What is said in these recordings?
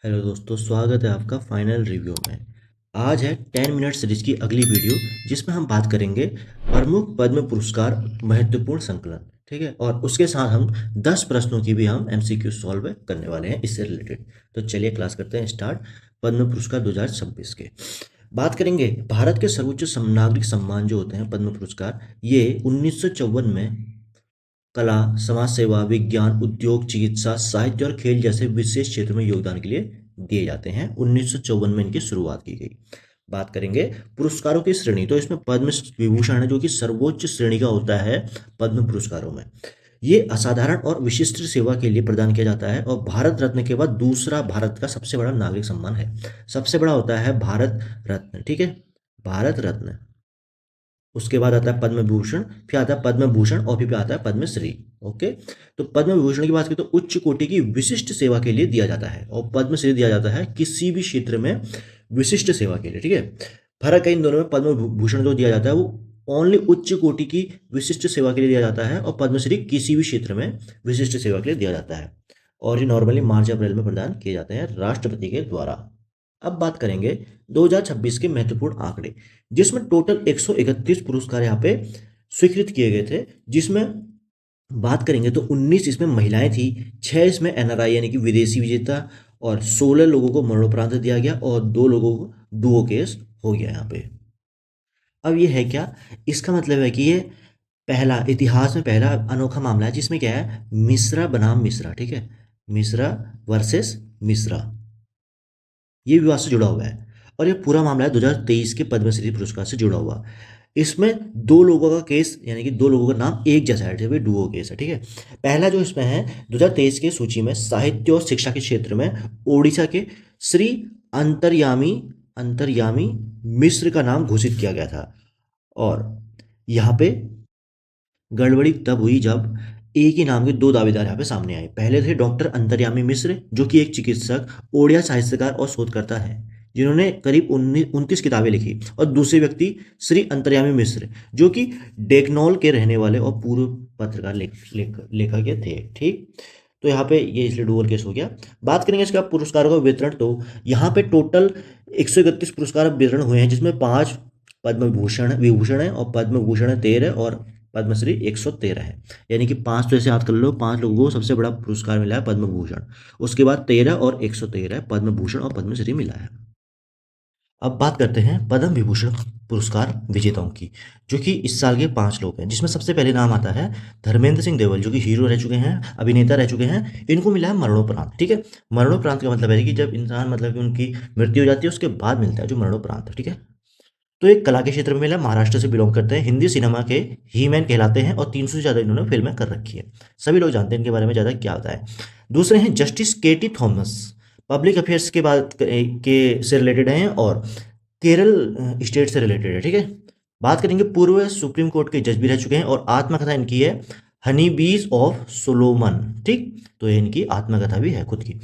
Hello दोस्तों, स्वागत है आपका फाइनल रिव्यू में। आज है 10 मिनट सीरीज की अगली वीडियो, जिसमें हम बात करेंगे प्रमुख पद्म पुरस्कार महत्वपूर्ण संकलन। ठीक है, और उसके साथ हम 10 प्रश्नों की भी हम एमसीक्यू सॉल्व करने वाले हैं इससे रिलेटेड। तो चलिए क्लास करते हैं स्टार्ट। पद्म पुरस्कार 2026 के बात करेंगे। भारत के सर्वोच्च नागरिक सम्मान जो होते हैं पद्म पुरस्कार, ये 1954 में कला, समाज सेवा, विज्ञान, उद्योग, चिकित्सा, साहित्य और खेल जैसे विशेष क्षेत्र में योगदान के लिए दिए जाते हैं। 1954 में इनकी शुरुआत की गई। बात करेंगे पुरस्कारों की श्रेणी, तो इसमें पद्म विभूषण है जो कि सर्वोच्च श्रेणी का होता है पद्म पुरस्कारों में। ये असाधारण और विशिष्ट सेवा के लिए प्रदान किया जाता है और भारत रत्न के बाद दूसरा भारत का सबसे बड़ा नागरिक सम्मान है। सबसे बड़ा होता है भारत रत्न, ठीक है, भारत रत्न। उसके बाद आता है पद्म विभूषण, फिर आता है पद्म भूषण और फिर आता है पद्मश्री। ओके, तो पद्म विभूषण की बात करें तो उच्च कोटि की विशिष्ट सेवा के लिए दिया जाता है और पद्मश्री दिया जाता है किसी भी क्षेत्र में विशिष्ट सेवा के लिए। ठीक है, फर्क है इन दोनों में। पद्म भूषण जो दिया जाता है वो ओनली उच्च कोटि की विशिष्ट सेवा के लिए दिया जाता है और पद्मश्री किसी भी क्षेत्र में विशिष्ट सेवा के लिए दिया जाता है। और ये नॉर्मली मार्च अप्रैल में प्रदान किए जाते हैं राष्ट्रपति के द्वारा। अब बात करेंगे 2026 के महत्वपूर्ण आंकड़े, जिसमें टोटल 131 पुरस्कार यहाँ पे स्वीकृत किए गए थे। जिसमें बात करेंगे तो 19 इसमें महिलाएं थी, 6 इसमें एनआरआई यानी कि विदेशी विजेता, और 16 लोगों को मरणोपरांत दिया गया और 2 लोगों को डुओ केस हो गया यहाँ पे। अब ये है क्या, इसका मतलब है कि ये पहला, इतिहास में पहला अनोखा मामला है जिसमें क्या है, मिश्रा बनाम मिश्रा। ठीक है, मिश्रा वर्सेस मिश्रा, ये विवाद से जुड़ा हुआ है। और ये पूरा मामला है 2023 के पद्मश्री पुरस्कार से जुड़ा हुआ। इसमें 2 लोगों का केस यानी कि 2 लोगों का नाम एक जैसा है, जब डुओ केस है। ठीक है, पहला जो इसमें है 2023 की सूची में साहित्य और शिक्षा के क्षेत्र में ओडिशा के श्री अंतर्यामी अंतर्यामी मिश्र का नाम घोषित किया गया था। और यहाँ पे गड़बड़ी तब हुई जब एक ही नाम के 2 दावेदार यहाँ पे सामने आए। पहले थे डॉक्टर अंतर्यामी मिश्र, जो कि एक चिकित्सक, ओडिया साहित्यकार और शोधकर्ता है, जिन्होंने करीब 29 किताबें लिखी। और दूसरे व्यक्ति श्री अंतर्यामी मिश्र, जो कि डेकनौल के रहने वाले और पूर्व पत्रकार लेखक थे। ठीक, तो यहाँ पे ये इसलिए डुअल केस हो गया। बात करेंगे इसका पुरस्कारों का वितरण, तो यहाँ पे टोटल 131 पुरस्कार वितरण हुए हैं, जिसमें 5 पद्म विभूषण है और पद्म भूषण 13 और पद्मश्री 113 है। यानी कि 5 तो ऐसे याद कर लो, 5 लोगों को सबसे बड़ा पुरस्कार मिला है पद्म भूषण, उसके बाद 13 और 113 पद्म भूषण और पद्मश्री मिला है। अब बात करते हैं पद्म विभूषण पुरस्कार विजेताओं की, जो कि इस साल के 5 लोग हैं। जिसमें सबसे पहले नाम आता है धर्मेंद्र सिंह देवल, जो कि हीरो रह चुके हैं, अभिनेता रह चुके हैं। इनको मिला है मरणोपरांत। ठीक है, मरणोपरांत का मतलब है कि जब इंसान मतलब कि उनकी मृत्यु हो जाती है उसके बाद मिलता है जो मरणोपरांत। ठीक है, तो एक कला के क्षेत्र में मिला, महाराष्ट्र से बिलोंग करते हैं, हिंदी सिनेमा के ही मैन कहलाते हैं और 300 से ज़्यादा इन्होंने फिल्में कर रखी है। सभी लोग जानते हैं इनके बारे में, ज़्यादा क्या होता है। दूसरे हैं जस्टिस केटी थॉमस, पब्लिक अफेयर्स के बाद के से रिलेटेड हैं और केरल स्टेट से रिलेटेड है। ठीक है, बात करेंगे पूर्व सुप्रीम कोर्ट के जज भी रह चुके हैं और आत्मकथा इनकी है हनी बीज ऑफ सोलोमन। ठीक, तो ये इनकी आत्मकथा भी है खुद की।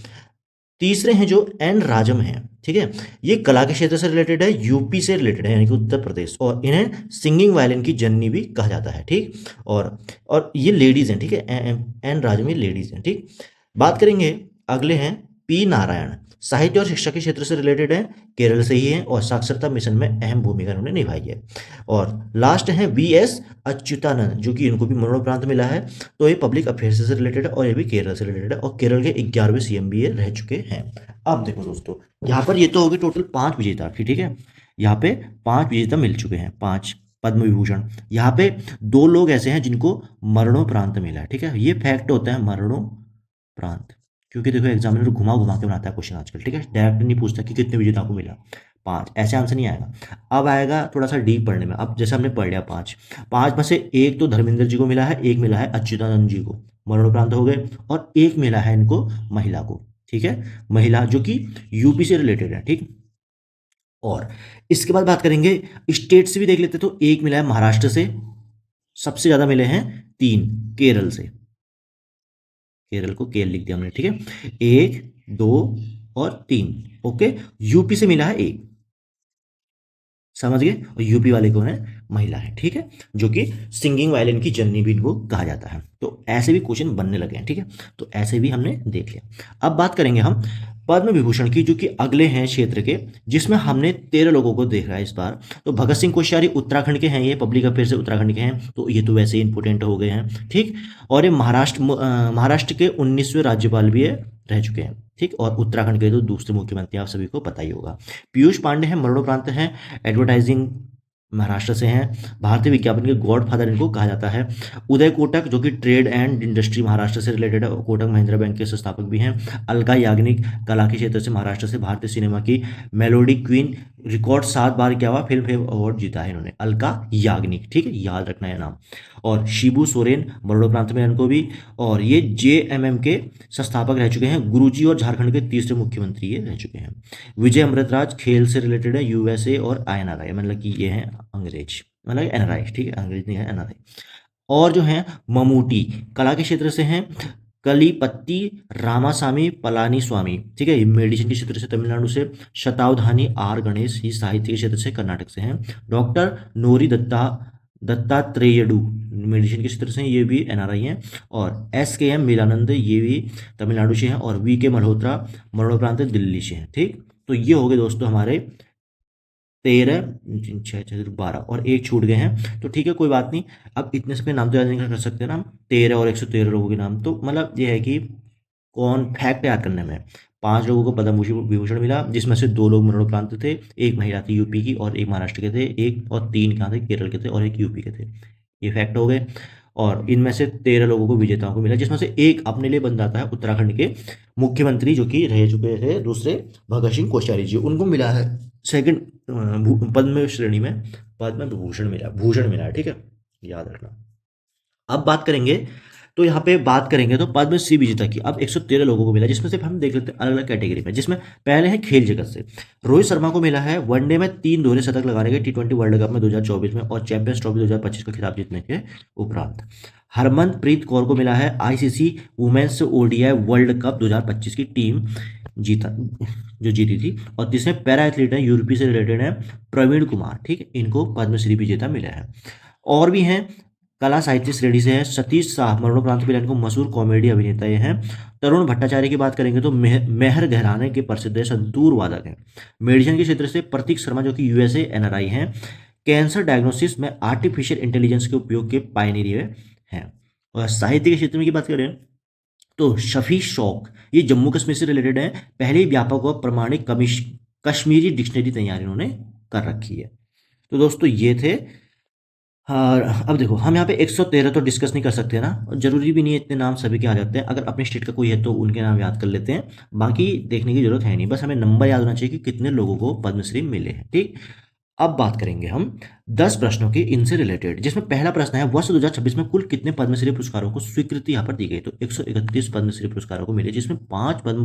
तीसरे हैं जो एन राजम हैं। ठीक है, ये कला के क्षेत्र से रिलेटेड है, यूपी से रिलेटेड है यानी कि उत्तर प्रदेश, और इन्हें सिंगिंग वायलिन की जननी भी कहा जाता है। ठीक, और ये लेडीज हैं। ठीक है, एन राजम ये लेडीज हैं। ठीक, बात करेंगे अगले हैं पी नारायण, साहित्य और शिक्षा के क्षेत्र से रिलेटेड हैं, केरल से ही हैं और साक्षरता मिशन में अहम भूमिका उन्होंने निभाई है। और लास्ट हैं वी एस अच्युतानंद, जो कि इनको भी मरणोपरांत मिला है। तो ये पब्लिक अफेयर्स से रिलेटेड है और ये भी केरल से रिलेटेड है और केरल के 11वें सीएम भी ये रह चुके हैं। अब देखो दोस्तों, यहाँ पर ये तो होगी टोटल 5 विजेता की। ठीक है, यहाँ पे 5 विजेता मिल चुके हैं, 5 पद्म विभूषण। यहाँ पे 2 लोग ऐसे हैं जिनको मरणोपरांत मिला है। ठीक है, ये फैक्ट होता है मरणोपरांत, क्योंकि देखो एग्जामिनर घुमा घुमा के बनाता है क्वेश्चन आजकल। ठीक है, डायरेक्ट नहीं पूछता कि कितने विजेता को मिला, 5 ऐसे आंसर नहीं आएगा। अब आएगा थोड़ा सा डीप पढ़ने में। अब जैसे हमने पढ़ लिया 5 में से एक तो धर्मेंद्र जी को मिला है, एक मिला है अच्युतानंद जी को, मरणोपरांत हो गए, और एक मिला है इनको महिला को। ठीक है, महिला जो कि यूपी से रिलेटेड है। ठीक, और इसके बाद बात करेंगे स्टेट से भी देख लेते, तो एक मिला है महाराष्ट्र से, सबसे ज्यादा मिले हैं 3 केरल से, केरल को केरल लिख दिया हमने। ठीक है, 1 2 और 3। ओके, यूपी से मिला है 1, समझ गए, और यूपी वाले कौन है, महिला है। ठीक है, जो कि सिंगिंग वायलिन की जननी भी इनको कहा जाता है। तो ऐसे भी क्वेश्चन बनने लगे हैं। ठीक है, तो ऐसे भी हमने देख लिया। अब बात करेंगे हम पद्म विभूषण की जो कि अगले हैं क्षेत्र के, जिसमें हमने 13 लोगों को देखा है इस बार। तो भगत सिंह कोश्यारी उत्तराखंड के हैं, ये पब्लिक अफेयर से उत्तराखंड के हैं, तो ये तो वैसे ही इंपोर्टेंट हो गए हैं, ठीक। और ये महाराष्ट्र के 19वें राज्यपाल भी है, रह चुके हैं, ठीक। और उत्तराखंड के तो दूसरे मुख्यमंत्री आप सभी को पता ही होगा। पीयूष पांडे हैं, मरणोपरांत हैं, एडवर्टाइजिंग महाराष्ट्र से हैं, भारतीय विज्ञापन के गॉडफादर इनको कहा जाता है। उदय कोटक जो कि ट्रेड एंड इंडस्ट्री महाराष्ट्र से रिलेटेड है, कोटक महिंद्रा बैंक के संस्थापक भी हैं। अलका याग्निक कला के क्षेत्र से महाराष्ट्र से, भारतीय सिनेमा की मेलोडी क्वीन, रिकॉर्ड 7 बार क्या हुआ फिल्म फेयर अवार्ड जीता है इन्होंने, अलका याग्निक, ठीक है, याद रखना है नाम। और शिबू सोरेन मरणोपरांत में इनको भी, और ये जेएमएम के संस्थापक रह चुके हैं, गुरुजी और झारखंड के तीसरे मुख्यमंत्री ये रह चुके हैं। विजय अमृतराज खेल से रिलेटेड है, यूएसए और आईएनआरआई, मतलब कि ये हैं अंग्रेज, मतलब एनआरआई, ठीक है, अंग्रेज नहीं है, एनआरआई। और जो है ममूटी कला के क्षेत्र से हैं, कलीपत्ती रामासामी पलानी स्वामी, ठीक है, मेडिसिन के क्षेत्र से तमिलनाडु से। शतावधानी आर गणेश ही साहित्य के क्षेत्र से कर्नाटक से हैं। डॉक्टर नोरी दत्तात्रेयडू मेडिसिन के क्षेत्र से, ये भी एनआरआई हैं। और SKM मिलानंद ये भी तमिलनाडु से हैं। और VK मल्होत्रा मरणोपरांत दिल्ली से हैं, ठीक। तो ये हो गए दोस्तों हमारे 13, 6, 12 और एक छूट गए हैं, तो ठीक है, कोई बात नहीं। अब इतने सबके नाम तो याद नहीं कर सकते ना हम, 13 और 113 लोगों के नाम, तो मतलब ये है कि कौन फैक्ट याद करने में। 5 लोगों को पद्म विभूषण मिला, जिसमें से 2 लोग मरणोपरांत थे, एक महिला थी यूपी की और एक महाराष्ट्र के थे, एक और 3 कहाँ थे, केरल के थे और एक यूपी के थे, ये फैक्ट हो गए। और इनमें से 13 लोगों को विजेताओं को मिला, जिसमें से एक अपने लिए बन जाता है उत्तराखंड के मुख्यमंत्री जो कि रह चुके थे दूसरे, भगत सिंह कोश्यारी जी, उनको मिला है सेकंड पद्म श्रेणी में पद्म विभूषण मिला, भूषण मिला है, ठीक है, याद रखना। अब बात करेंगे, तो यहाँ पे बात करेंगे तो पद्मश्री विजेता की अब 113 लोगों को मिला, जिसमें से हम देख लेते हैं अलग अलग कैटेगरी में, जिसमें पहले है खेल जगत से। रोहित शर्मा को मिला है वनडे में 3 दोहरे शतक लगाने के T20 वर्ल्ड कप में 2024 में और चैंपियंस ट्रॉफी 2025 का खिताब जीतने के उपरांत। हरमनप्रीत कौर को मिला है ICC women's ODI world cup 2025 की टीम जीती थी। और तीसरे पैरा एथलीट है, यूरोपी से रिलेटेड है, प्रवीण कुमार, ठीक है, इनको पद्मश्री विजेता मिला है। और भी हैं, कला साहित्य श्रेणी से है, सतीश शाह मरणोपरांत मिला इनको, मशहूर कॉमेडी अभिनेता ये हैं। तरुण भट्टाचार्य की बात करेंगे तो मेहर घराने के प्रसिद्ध संतूर वादक हैं। मेडिसिन के क्षेत्र से प्रतीक शर्मा जो कि USA NRI हैं। कैंसर डायग्नोसिस में आर्टिफिशियल इंटेलिजेंस के उपयोग के पायनियर हैं। और साहित्य के क्षेत्र में की बात करें तो शफी शौक, ये जम्मू कश्मीर से रिलेटेड है, पहले व्यापक व प्रमाणिक कश्मीरी डिक्शनरी तैयार इन्होंने कर रखी है। तो दोस्तों ये थे। हाँ, अब देखो हम यहाँ पे 113 तो डिस्कस नहीं कर सकते ना, और जरूरी भी नहीं है इतने नाम सभी के आ जाते हैं, अगर अपने स्टेट का कोई है तो उनके नाम याद कर लेते हैं, बाकी देखने की जरूरत है नहीं, बस हमें नंबर याद होना चाहिए कि कितने लोगों को पद्मश्री मिले हैं, ठीक। अब बात करेंगे हम 10 प्रश्नों के इनसे रिलेटेड, जिसमें पहला प्रश्न है वर्ष 2026 में कुल कितने पद्मश्री पुरस्कारों को स्वीकृति यहाँ पर दी गई, तो 131 पद्मश्री पुरस्कारों को मिले, जिसमें 5 पद्म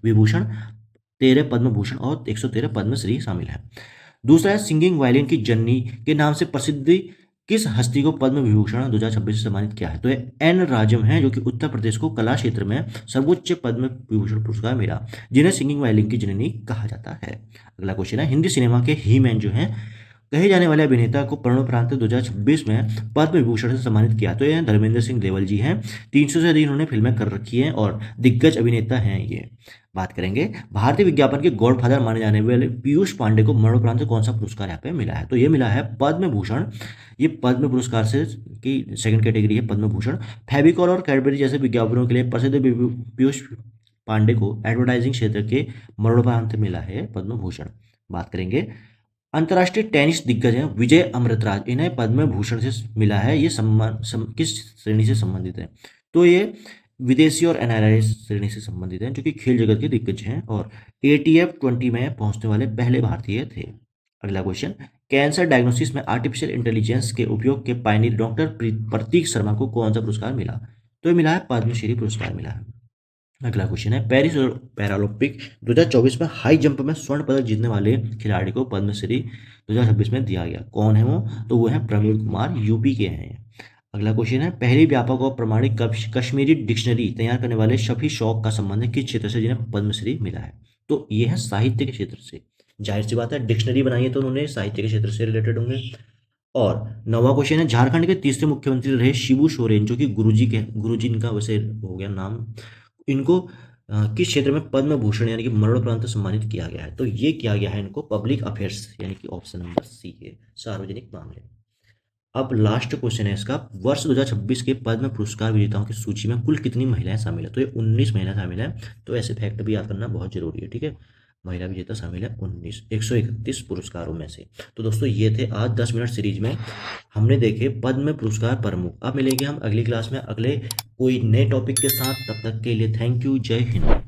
विभूषण, 13 पद्म भूषण और 113 पद्मश्री शामिल है। दूसरा है सिंगिंग वायलिन की जननी के नाम से प्रसिद्धि किस हस्ती को पद्म विभूषण 2026 से सम्मानित किया है, तो ये N राजम है, जो कि उत्तर प्रदेश को कला क्षेत्र में सर्वोच्च पद्म विभूषण पुरस्कार मिला, जिन्हें सिंगिंग वायलिन की जननी कहा जाता है। अगला क्वेश्चन है हिंदी सिनेमा के ही मैन जो हैं कहे जाने वाले अभिनेता को मरणोपरांत 2026 में पद्म विभूषण से सम्मानित किया, तो ये धर्मेंद्र सिंह देवल जी हैं। 300 से अधिक इन्होंने फिल्में कर रखी हैं और दिग्गज अभिनेता हैं ये। बात करेंगे भारतीय विज्ञापन के गॉडफादर माने जाने वाले पीयूष पांडे को मरणोपरांत कौन सा पुरस्कार यहाँ पे मिला है, तो ये मिला है पद्म भूषण। ये पद्म पुरस्कार से की सेकंड कैटेगरी है पद्म भूषण। फेविकॉल और कैडबरी जैसे विज्ञापनों के लिए प्रसिद्ध पीयूष पांडे को एडवर्टाइजिंग क्षेत्र के मरणोपरांत मिला है पद्म भूषण। बात करेंगे अंतर्राष्ट्रीय टेनिस दिग्गज हैं विजय अमृतराज, इन्हें पद्म भूषण से मिला है, ये सम्मान किस श्रेणी से संबंधित है, तो ये विदेशी और NRI श्रेणी से संबंधित हैं, जो कि खेल जगत के दिग्गज हैं और ATF 20 में पहुंचने वाले पहले भारतीय थे। अगला क्वेश्चन कैंसर डायग्नोसिस में आर्टिफिशियल इंटेलिजेंस के उपयोग के पायनियर डॉक्टर प्रतीक शर्मा को कौन सा पुरस्कार मिला, तो ये मिला है पद्मश्री पुरस्कार मिला है। अगला क्वेश्चन है पेरिस पैरालंपिक 2024 में हाई जंप में स्वर्ण पदक जीतने वाले खिलाड़ी को पद्मश्री 2026 में दिया गया, कौन है वो, तो वो है प्रवीण कुमार, यूपी के हैं। अगला क्वेश्चन है पहली व्यापक और प्रमाणिक कश्मीरी डिक्शनरी तैयार करने वाले शफी शौक का संबंध किस क्षेत्र से जिन्हें पद्मश्री मिला है, तो ये है साहित्य के क्षेत्र से। जाहिर सी बात है डिक्शनरी बनाई है तो उन्होंने साहित्य के क्षेत्र से रिलेटेड होंगे। और 9वां क्वेश्चन है झारखंड के तीसरे मुख्यमंत्री रहे शिबू सोरेन, जो कि गुरुजी इनका वैसे हो गया नाम, इनको किस क्षेत्र में पद्म भूषण यानी कि मरणोपरांत सम्मानित किया गया है? तो ये किया गया है इनको पब्लिक अफेयर्स यानी कि ऑप्शन नंबर सी है, सार्वजनिक मामले। अब लास्ट क्वेश्चन है इसका, वर्ष 2026 के पद्म पुरस्कार विजेताओं की सूची में कुल कितनी महिलाएं शामिल है? तो ये 19 महिलाएं शामिल हैं। तो ऐसे फैक्ट भी याद करना बहुत जरूरी है, ठीक है। महिला विजेता शामिल है 19 131 पुरस्कारों में से। तो दोस्तों ये थे आज 10 मिनट सीरीज में हमने देखे पद्म पुरस्कार प्रमुख। अब मिलेंगे हम अगली क्लास में अगले कोई नए टॉपिक के साथ। तब तक के लिए थैंक यू, जय हिंद।